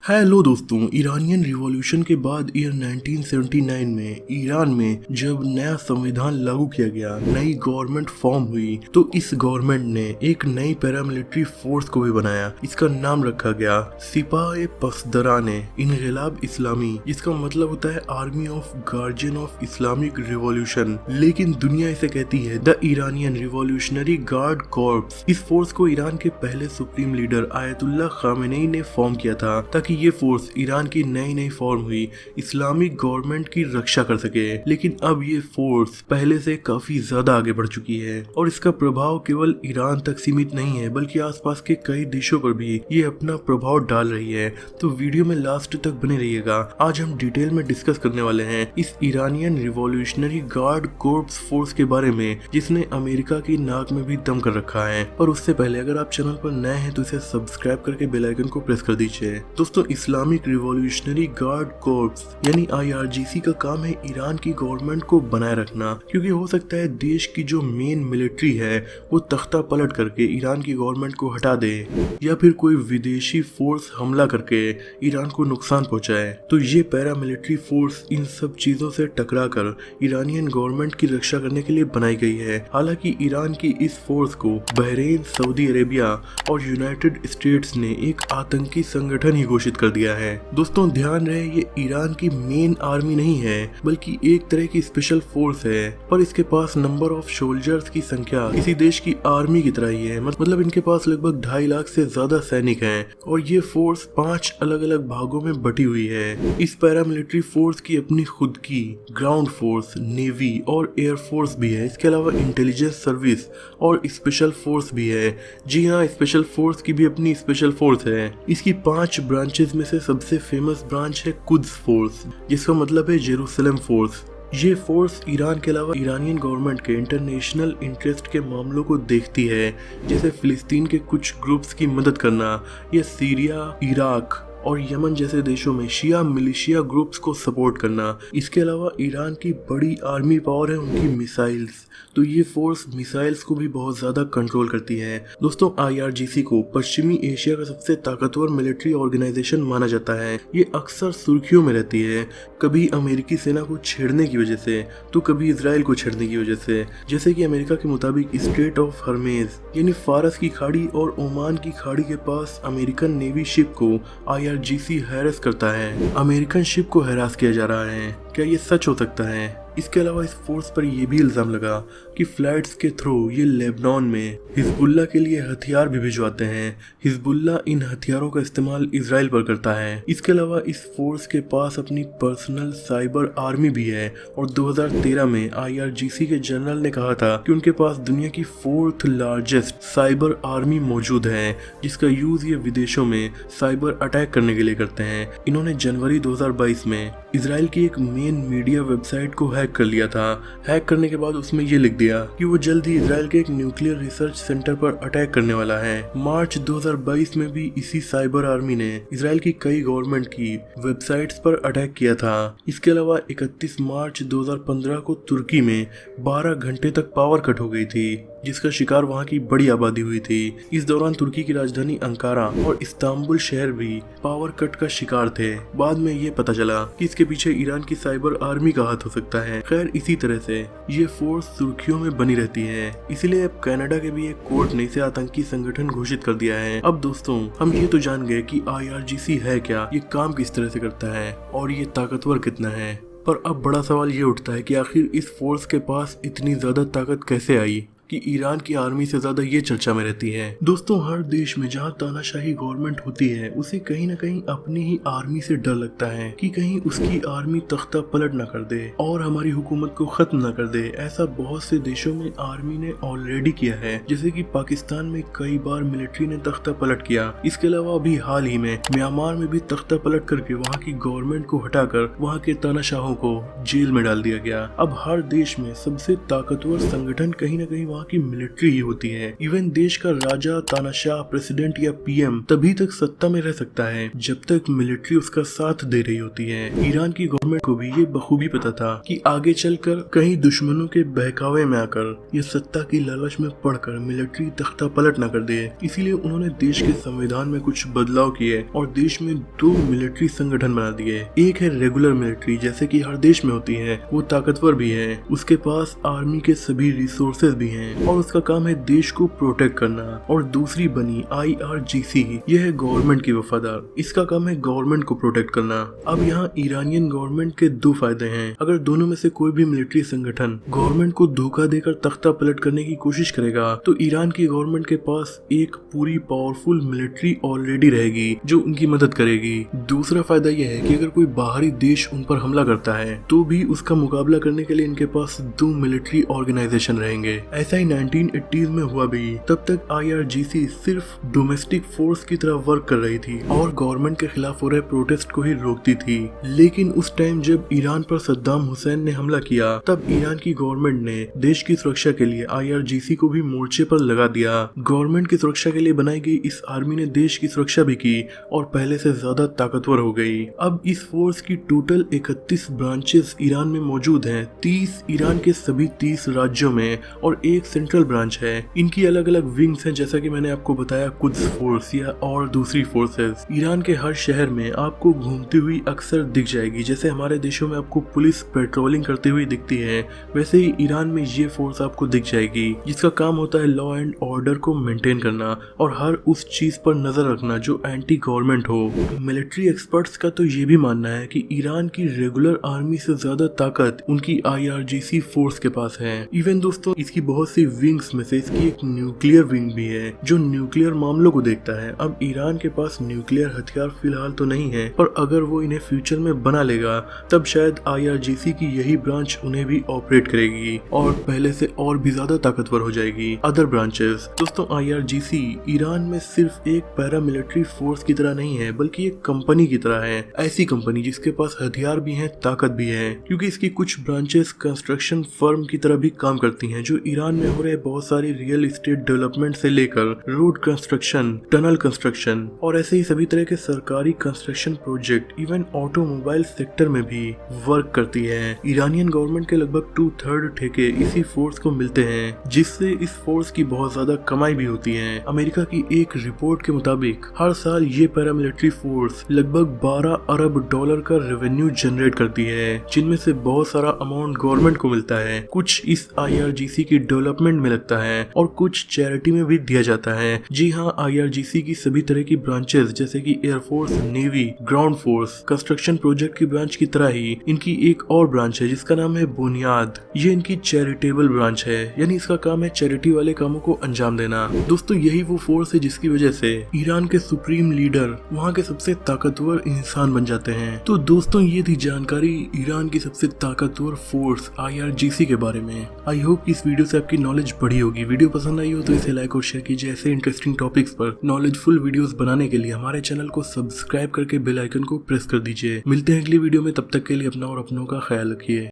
Hello दोस्तों, Iranian revolution के बाद ईयर 1979 में ईरान में जब नया संविधान लागू किया गया, नई गवर्नमेंट फॉर्म हुई, तो इस गवर्नमेंट ने एक नई पैरामिलिट्री फोर्स को भी बनाया। इसका नाम रखा गया सिपाह पसदराने इनकलाब इस्लामी, जिसका मतलब होता है army of guardian of Islamic revolution, लेकिन दुनिया इसे कहती है the Iranian revolutionary guard corps. इस फोर्स को ईरान के पहले सुप्रीम लीडर आयतुल्लाह खामेनेई ने फॉर्म किया था ताकि ये फोर्स ईरान की नई फॉर्म हुई इस्लामिक गवर्नमेंट की रक्षा कर सके। लेकिन अब ये फोर्स पहले से काफी ज्यादा आगे बढ़ चुकी है और इसका प्रभाव केवल ईरान तक सीमित नहीं है, बल्कि आसपास के कई देशों पर भी ये अपना प्रभाव डाल रही है। तो वीडियो में लास्ट तक बने रहिएगा। आज हम डिटेल में डिस्कस करने वाले हैं इस Iranian revolutionary guard corps force के बारे में, जिसने अमेरिका की नाक में भी दम कर रखा है। पर उससे पहले अगर आप चैनल पर नए हैं तो इसे सब्सक्राइब करके बेल आइकन को प्रेस कर दीजिए। दोस्तों, इस्लामिक रिवॉल्यूशनरी गार्ड कॉर्प्स यानी IRGC का काम है ईरान की गवर्नमेंट को बनाए रखना, क्योंकि हो सकता है देश की जो मेन मिलिट्री है वो तख्ता पलट करके ईरान की गवर्नमेंट को हटा दे, या फिर कोई विदेशी फोर्स हमला करके ईरान को नुकसान पहुंचाए। तो ये पैरामिलिट्री फोर्स इन सब चीजों से टकरा कर ईरानियन गवर्नमेंट की रक्षा करने के लिए बनाई गई है। हालांकि ईरान की इस फोर्स को बहरीन, सऊदी अरेबिया और यूनाइटेड स्टेट्स ने एक आतंकी संगठन ही घोषित कर दिया है। दोस्तों, ध्यान रहे ये ईरान की मेन आर्मी नहीं है, बल्कि एक तरह की स्पेशल फोर्स है। पर इसके पास नंबर ऑफ सोल्जर्स की संख्या किसी देश की आर्मी की तरह ही है। मतलब इनके पास लगभग 2.5 लाख से ज्यादा सैनिक हैं और ये फोर्स 5 अलग अलग भागों में बटी हुई है। इस पैरामिलिट्री फोर्स की अपनी खुद की ग्राउंड फोर्स, नेवी और एयर फोर्स भी है। इसके अलावा इंटेलिजेंस सर्विस और स्पेशल फोर्स भी है। जी हाँ, स्पेशल फोर्स की भी अपनी स्पेशल फोर्स है। इसकी 5 ब्रांचेस में से सबसे फेमस ब्रांच है कुद्स फोर्स, जिसका मतलब है जेरूसलम फोर्स। ये फोर्स ईरान के अलावा ईरानियन गवर्नमेंट के इंटरनेशनल इंटरेस्ट के मामलों को देखती है, जैसे फिलिस्तीन के कुछ ग्रुप्स की मदद करना या सीरिया, इराक और यमन जैसे देशों में शिया मिलिशिया ग्रुप्स को सपोर्ट करना। इसके अलावा ईरान की बड़ी आर्मी पावर है उनकी मिसाइल्स, तो ये फोर्स मिसाइल्स को भी बहुत ज्यादा कंट्रोल करती है। दोस्तों, IRGC को पश्चिमी एशिया का सबसे ताकतवर मिलिट्री ऑर्गेनाइजेशन माना जाता है। ये अक्सर सुर्खियों में रहती है, कभी अमेरिकी सेना को छेड़ने की वजह से तो कभी इजराइल को छेड़ने की वजह से। जैसे कि अमेरिका के मुताबिक स्ट्रेट ऑफ हर्मेज यानी फारस की खाड़ी और ओमान की खाड़ी के पास अमेरिकन नेवी शिप को IRGC हैरेस करता है। अमेरिकन शिप को हैरास किया जा रहा है। क्या ये सच हो सकता है? इसके अलावा इस फोर्स पर यह भी इल्जाम लगा कि फ्लाइट्स के थ्रू ये लेबनान में हिजबुल्ला के लिए हथियार भी भिजवाते हैं। हिजबुल्ला इन हथियारों का इस्तेमाल इजराइल पर करता है। इसके अलावा इस फोर्स के पास अपनी पर्सनल साइबर आर्मी भी है और 2013 में IRGC के जनरल ने कहा था कि उनके पास दुनिया की 4th लार्जेस्ट साइबर आर्मी मौजूद है, जिसका यूज ये विदेशों में साइबर अटैक करने के लिए करते हैं। इन्होंने जनवरी 2022 में इजराइल की एक मेन मीडिया वेबसाइट को हैक कर लिया था। हैक करने के बाद उसमें ये लिख दिया कि वो जल्द ही इजराइल के एक न्यूक्लियर रिसर्च सेंटर पर अटैक करने वाला है। मार्च 2022 में भी इसी साइबर आर्मी ने इजराइल की कई गवर्नमेंट की वेबसाइट्स पर अटैक किया था। इसके अलावा 31 मार्च 2015 को तुर्की में 12 घंटे तक पावर कट हो गई थी, जिसका शिकार वहां की बड़ी आबादी हुई थी। इस दौरान तुर्की की राजधानी अंकारा और इस्तांबुल शहर भी पावर कट का शिकार थे। बाद में ये पता चला कि इसके पीछे ईरान की साइबर आर्मी का हाथ हो सकता है। खैर, इसी तरह से ये फोर्स सुर्खियों में बनी रहती है। इसीलिए अब कनाडा के भी एक कोर्ट ने इसे आतंकी संगठन घोषित कर दिया है। अब दोस्तों, हम ये तो जान गए कि IRGC है क्या, ये काम किस तरह से करता है और ये ताकतवर कितना है। पर अब बड़ा सवाल ये उठता है कि आखिर इस फोर्स के पास इतनी ज्यादा ताकत कैसे आई कि ईरान की आर्मी से ज्यादा ये चर्चा में रहती है। दोस्तों, हर देश में जहाँ तानाशाही गवर्नमेंट होती है, उसे कहीं ना कहीं अपनी ही आर्मी से डर लगता है कि कहीं उसकी आर्मी तख्ता पलट ना कर दे और हमारी हुकूमत को खत्म ना कर दे। ऐसा बहुत से देशों में आर्मी ने ऑलरेडी किया है, जैसे कि पाकिस्तान में कई बार मिलिट्री ने तख्ता पलट किया। इसके अलावा अभी हाल ही में म्यांमार में भी तख्ता पलट करके वहाँ की गवर्नमेंट को हटाकर वहाँ के तानाशाहों को जेल में डाल दिया गया। अब हर देश में सबसे ताकतवर संगठन कहीं ना कहीं वहाँ की मिलिट्री ही होती है। इवन देश का राजा, तानाशाह, प्रेसिडेंट या पीएम तभी तक सत्ता में रह सकता है जब तक मिलिट्री उसका साथ दे रही होती है। ईरान की गवर्नमेंट को भी ये बखूबी पता था कि आगे चलकर कहीं दुश्मनों के बहकावे में आकर या सत्ता की लालच में पड़कर मिलिट्री तख्ता पलट न कर दे। इसीलिए उन्होंने देश के संविधान में कुछ बदलाव किए और देश में 2 मिलिट्री संगठन बना दिए। एक है रेगुलर मिलिट्री, जैसे कि हर देश में होती है, वो ताकतवर भी है, उसके पास आर्मी के सभी रिसोर्सेज भी हैं और उसका काम है देश को प्रोटेक्ट करना। और दूसरी बनी IRGC, यह है गवर्नमेंट की वफादार, इसका काम है गवर्नमेंट को प्रोटेक्ट करना। अब यहाँ ईरानियन गवर्नमेंट के 2 फायदे हैं। अगर दोनों में से कोई भी मिलिट्री संगठन गवर्नमेंट को धोखा देकर तख्ता पलट करने की कोशिश करेगा तो ईरान की गवर्नमेंट के पास एक पूरी पावरफुल मिलिट्री ऑलरेडी रहेगी जो उनकी मदद करेगी। दूसरा फायदा यह है कि अगर कोई बाहरी देश उन पर हमला करता है तो भी उसका मुकाबला करने के लिए इनके पास 2 मिलिट्री ऑर्गेनाइजेशन रहेंगे। ऐसा ही 1980s में हुआ भी। तब तक IRGC सिर्फ डोमेस्टिक फोर्स की तरह वर्क कर रही थी और गवर्नमेंट के खिलाफ हो रहे प्रोटेस्ट को ही रोकती थी। लेकिन उस टाइम जब ईरान पर सद्दाम हुसैन ने हमला किया तब ईरान की गवर्नमेंट ने देश की सुरक्षा के लिए IRGC को भी मोर्चे पर लगा दिया। गवर्नमेंट की सुरक्षा के लिए बनाई गई इस आर्मी ने देश की सुरक्षा भी की और पहले से ज्यादा ताकतवर हो गई। अब इस फोर्स की टोटल 31 ब्रांचेस ईरान में मौजूद हैं, 30 ईरान के सभी 30 राज्यों में और एक सेंट्रल ब्रांच है। इनकी अलग अलग विंग्स हैं, जैसा कि मैंने आपको बताया, कुद्स फोर्स या और दूसरी फोर्सेस। ईरान के हर शहर में आपको घूमती हुई अक्सर दिख जाएगी। जैसे हमारे देशों में आपको पुलिस पेट्रोलिंग करती हुई दिखती है, वैसे ही ईरान में ये फोर्स आपको दिख जाएगी जिसका काम होता है लॉ एंड ऑर्डर को मेंटेन करना और हर उस चीज पर नजर रखना जो एंटी गवर्नमेंट हो। मिलिट्री एक्सपर्ट्स का तो ये भी मानना है कि ईरान की रेगुलर आर्मी से ज्यादा ताकत उनकी IRGC फोर्स के पास है। इवन दोस्तों, इसकी बहुत सी विंग्स में से इसकी एक न्यूक्लियर विंग भी है जो न्यूक्लियर मामलों को देखता है। अब ईरान के पास न्यूक्लियर हथियार फिलहाल तो नहीं है, पर अगर वो इन्हें फ्यूचर में बना लेगा तब शायद IRGC की यही ब्रांच उन्हें भी ऑपरेट करेगी और पहले से और भी ज्यादा ताकतवर हो जाएगी। अदर ब्रांचेस दोस्तों, IRGC ईरान में सिर्फ एक पैरामिलिट्री फोर्स की तरह नहीं है बल्कि एक कंपनी की तरह है। ऐसी कंपनी जिसके पास हथियार भी है, ताकत भी है, क्योंकि इसकी कुछ ब्रांचेस कंस्ट्रक्शन फर्म की तरह भी काम करती हैं जो ईरान में हो रहे बहुत सारी रियल एस्टेट डेवलपमेंट से लेकर रोड कंस्ट्रक्शन, टनल कंस्ट्रक्शन और ऐसे ही सभी तरह के सरकारी construction project, even automobile sector में भी वर्क करती है। ईरानियन गवर्नमेंट के लगभग 2/3 ठेके इसी फोर्स को मिलते हैं, जिससे इस फोर्स की बहुत ज्यादा कमाई भी होती है। अमेरिका की एक रिपोर्ट के मुताबिक हर साल ये पैरामिलिट्री फोर्स लगभग $12 अरब का रेवेन्यू जनरेट करती है, जिनमें से बहुत सारा अमाउंट गवर्नमेंट को मिलता है, कुछ इस IRGC की डेवलपमेंट में लगता है और कुछ चैरिटी में भी दिया जाता है। जी हाँ, IRGC की सभी तरह की ब्रांचेस जैसे कि air force, navy, ground force, construction project की ब्रांच की तरह ही इनकी एक और ब्रांच है जिसका नाम है बुनियाद। ये इनकी चैरिटेबल ब्रांच है, यानी इसका काम है चैरिटी वाले कामों को अंजाम देना। दोस्तों, यही वो फोर्स है जिसकी वजह से ईरान के सुप्रीम लीडर वहाँ के सबसे ताकतवर इंसान बन जाते हैं। तो दोस्तों, ये थी जानकारी ईरान की सबसे ताकतवर फोर्स IRGC के बारे में। आई होप इस वीडियो से आपकी नॉलेज बढ़ी होगी। वीडियो पसंद आई हो तो इसे लाइक और शेयर कीजिए। ऐसे इंटरेस्टिंग टॉपिक्स पर नॉलेजफुल वीडियोस बनाने के लिए हमारे चैनल को सब्सक्राइब करके बेल आइकन को प्रेस कर दीजिए। मिलते हैं अगली वीडियो में, तब तक के लिए अपना और अपनों का ख्याल रखिए।